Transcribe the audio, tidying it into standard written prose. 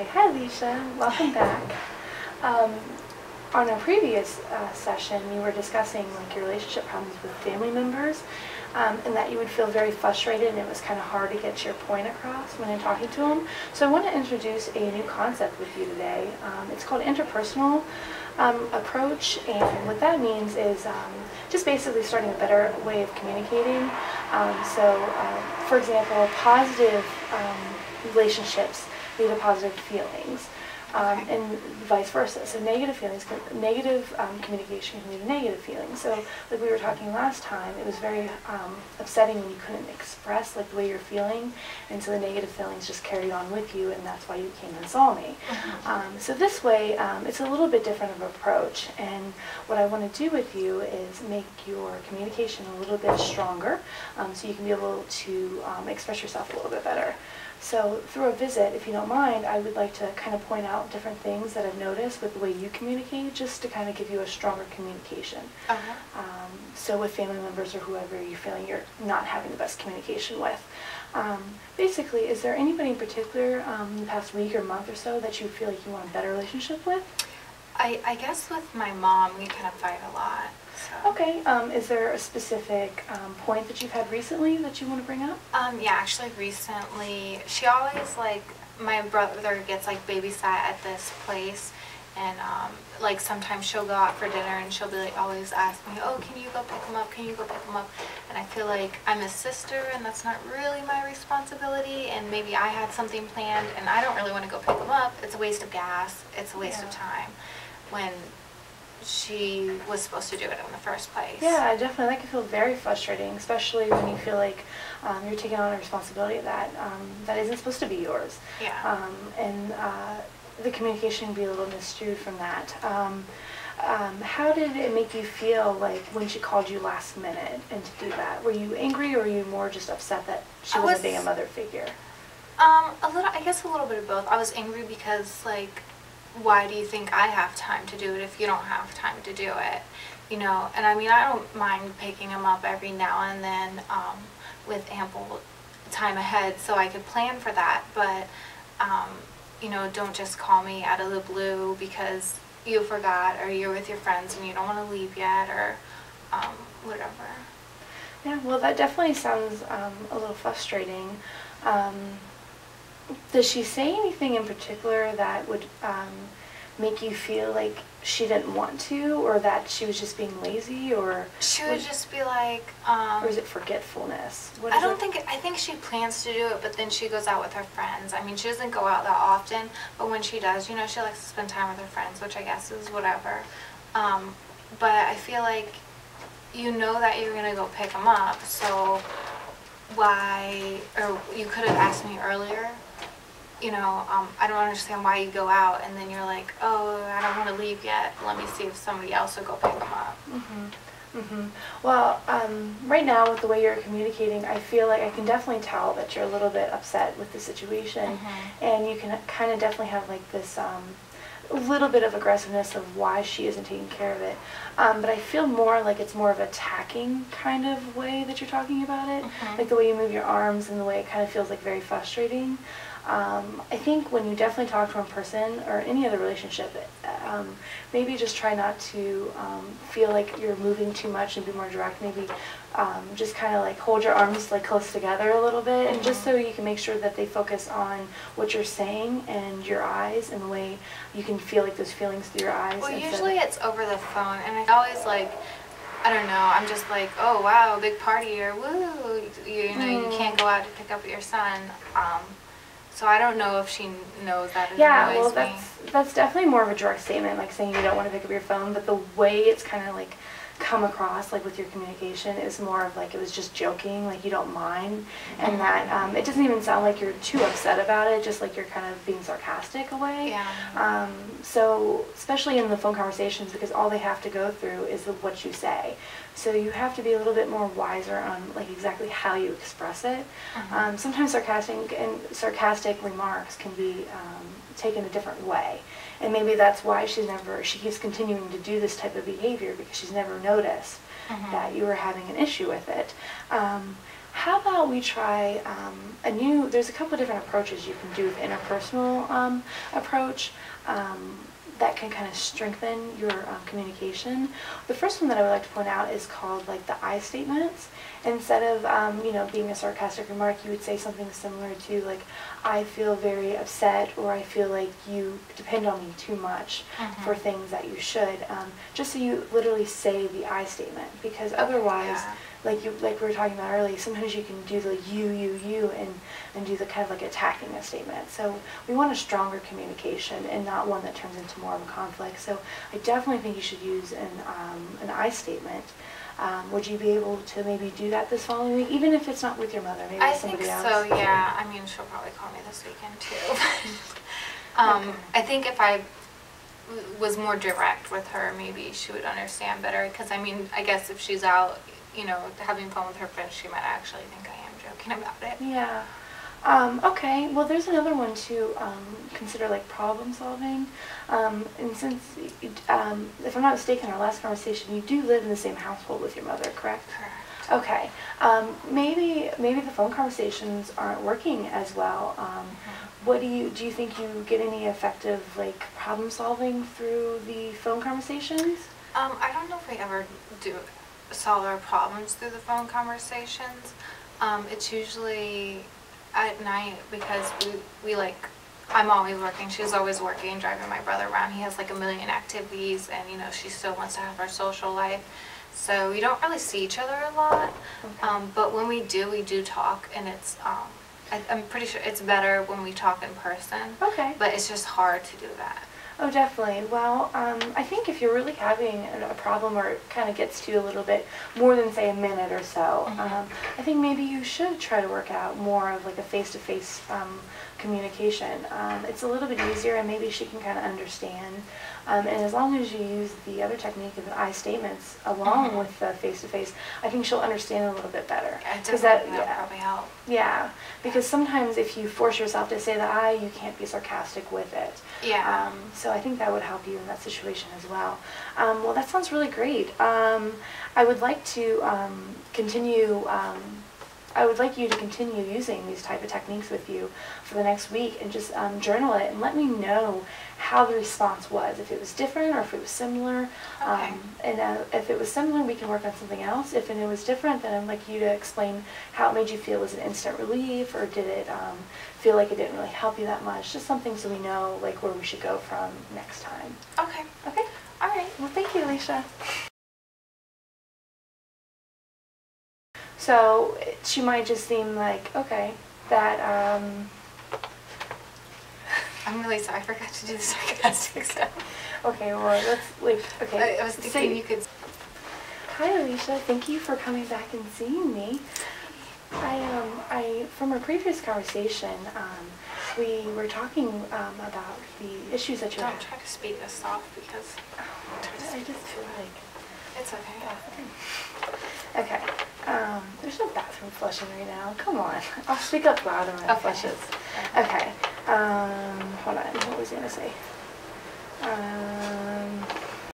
Okay, hi Alycia, welcome back. On a previous session, you were discussing like your relationship problems with family members, and that you would feel very frustrated and it was kind of hard to get your point across when you're talking to them. So I want to introduce a new concept with you today. It's called interpersonal approach, and what that means is just basically starting a better way of communicating. For example, positive relationships lead to positive feelings, and vice versa. So negative communication can lead to negative feelings. So like we were talking last time, it was very upsetting when you couldn't express like the way you're feeling, and so the negative feelings just carried on with you, and that's why you came and saw me. So this way, it's a little bit different of an approach, and what I want to do with you is make your communication a little bit stronger, so you can be able to express yourself a little bit better. So through a visit, if you don't mind, I would like to kind of point out different things that I've noticed with the way you communicate, just to kind of give you a stronger communication. So with family members or whoever you're feeling you're not having the best communication with. Basically, is there anybody in particular in the past week or month or so that you feel like you want a better relationship with? I guess with my mom, we kind of fight a lot. So. Okay, is there a specific point that you've had recently that you want to bring up? Yeah, actually recently, she always, like, my brother gets, like, babysat at this place, and, like, sometimes she'll go out for dinner, and she'll be, like, always ask me, oh, can you go pick him up, can you go pick him up? And I feel like I'm his sister, and that's not really my responsibility, and maybe I had something planned, and I don't really want to go pick him up. It's a waste of gas, it's a waste of time, when she was supposed to do it in the first place. Yeah, definitely. That can feel very frustrating, especially when you feel like you're taking on a responsibility that that isn't supposed to be yours. Yeah. And the communication can be a little misstrued from that. How did it make you feel like when she called you last minute and to do that? Were you angry, or were you more just upset that she wasn't being a mother figure? I guess a little bit of both. I was angry because, like, why do you think I have time to do it if you don't have time to do it? You know, and I mean, I don't mind picking him up every now and then with ample time ahead so I could plan for that, but, you know, don't just call me out of the blue because you forgot or you're with your friends and you don't want to leave yet, or whatever. Yeah, well, that definitely sounds a little frustrating. Does she say anything in particular that would make you feel like she didn't want to, or that she was just being lazy, or she would just be like, or is it forgetfulness? I think she plans to do it, but then she goes out with her friends. I mean, she doesn't go out that often, but when she does, you know, she likes to spend time with her friends, which I guess is whatever. But I feel like you know that you're gonna go pick them up, so why, or you could have asked me earlier. You know, I don't understand why you go out and then you're like, oh, I don't want to leave yet. Let me see if somebody else will go pick them up. Well, right now with the way you're communicating, I feel like I can definitely tell that you're a little bit upset with the situation, and you can kind of definitely have like this a little bit of aggressiveness of why she isn't taking care of it. But I feel more like it's more of a attacking kind of way that you're talking about it, like the way you move your arms and the way it kind of feels like very frustrating. I think when you definitely talk to a person or any other relationship, maybe just try not to feel like you're moving too much and be more direct. Maybe just kind of like hold your arms like close together a little bit, and just so you can make sure that they focus on what you're saying and your eyes and the way you can feel like those feelings through your eyes. Well, usually it's over the phone, and I always like, I don't know, I'm just like, oh wow, big party, or woo, you know, you can't go out to pick up your son. So I don't know if she knows that. Yeah, well, that's definitely more of a direct statement, like saying you don't want to pick up your phone, but the way it's kind of like come across, like with your communication, is more of like it was just joking, like you don't mind, and that it doesn't even sound like you're too upset about it, just like you're kind of being sarcastic away. Yeah. So especially in the phone conversations, because all they have to go through is what you say. So you have to be a little bit more wiser on like exactly how you express it. Sometimes sarcastic remarks can be taken a different way, and maybe that's why she keeps continuing to do this type of behavior, because she's never noticed that you were having an issue with it. how about we try there's a couple of different approaches you can do with interpersonal approach that can kind of strengthen your communication. The first one that I would like to point out is called like the I statements. Instead of being a sarcastic remark, you would say something similar to like, I feel very upset, or I feel like you depend on me too much for things that you should. Just so you literally say the I statement, because otherwise, like we were talking about earlier, sometimes you can do the you, and do the kind of like attacking a statement. So we want a stronger communication and not one that turns into more of a conflict. So I definitely think you should use an I statement. Would you be able to maybe do that this following week, even if it's not with your mother, maybe with somebody else? I think so, yeah. I mean, she'll probably call me this weekend too. I think if I was more direct with her, maybe she would understand better. Because, I mean, I guess if she's out, having fun with her friends, she might actually think I am joking about it. Yeah. Okay, well there's another one to consider, like problem solving. And since, if I'm not mistaken, our last conversation, you do live in the same household with your mother, correct? Correct. Okay. Maybe the phone conversations aren't working as well. What do you think you get any effective like problem solving through the phone conversations? I don't know if we ever do solve our problems through the phone conversations. It's usually at night, because we like, I'm always working, she's always working, driving my brother around. He has like a million activities, and she still wants to have her social life. So we don't really see each other a lot. Okay. But when we do talk, and it's, I'm pretty sure it's better when we talk in person. Okay. But it's just hard to do that. Oh, definitely. Well, I think if you're really having a problem, or it kind of gets to you a little bit more than, say, a minute or so, I think maybe you should try to work out more of like a face-to-face communication. It's a little bit easier, and maybe she can kind of understand. And as long as you use the other technique of the I statements along with the face-to-face, I think she'll understand a little bit better. Because that probably help. Yeah, because sometimes if you force yourself to say the I, you can't be sarcastic with it. Yeah. So I think that would help you in that situation as well. Well, that sounds really great. I would like to continue. I would like you to continue using these type of techniques with you for the next week, and just journal it and let me know how the response was, if it was different or if it was similar. Okay. And if it was similar, we can work on something else. If it was different, then I'd like you to explain how it made you feel. Was it instant relief, or did it feel like it didn't really help you that much? Just something so we know like where we should go from next time. Okay. Okay? All right. Well, thank you, Alycia. So she might just seem like, okay, that, I'm really sorry, I forgot to do the sarcastic stuff. Okay, well, let's, like, okay. I was thinking you could... Hi, Alycia. Thank you for coming back and seeing me. From our previous conversation, we were talking about the issues that you had. Don't try to speed this off, because... I just feel like... It's okay. Okay. There's no bathroom flushing right now. Come on. I'll speak up louder when it flushes. Okay. Hold on. What was I going to say?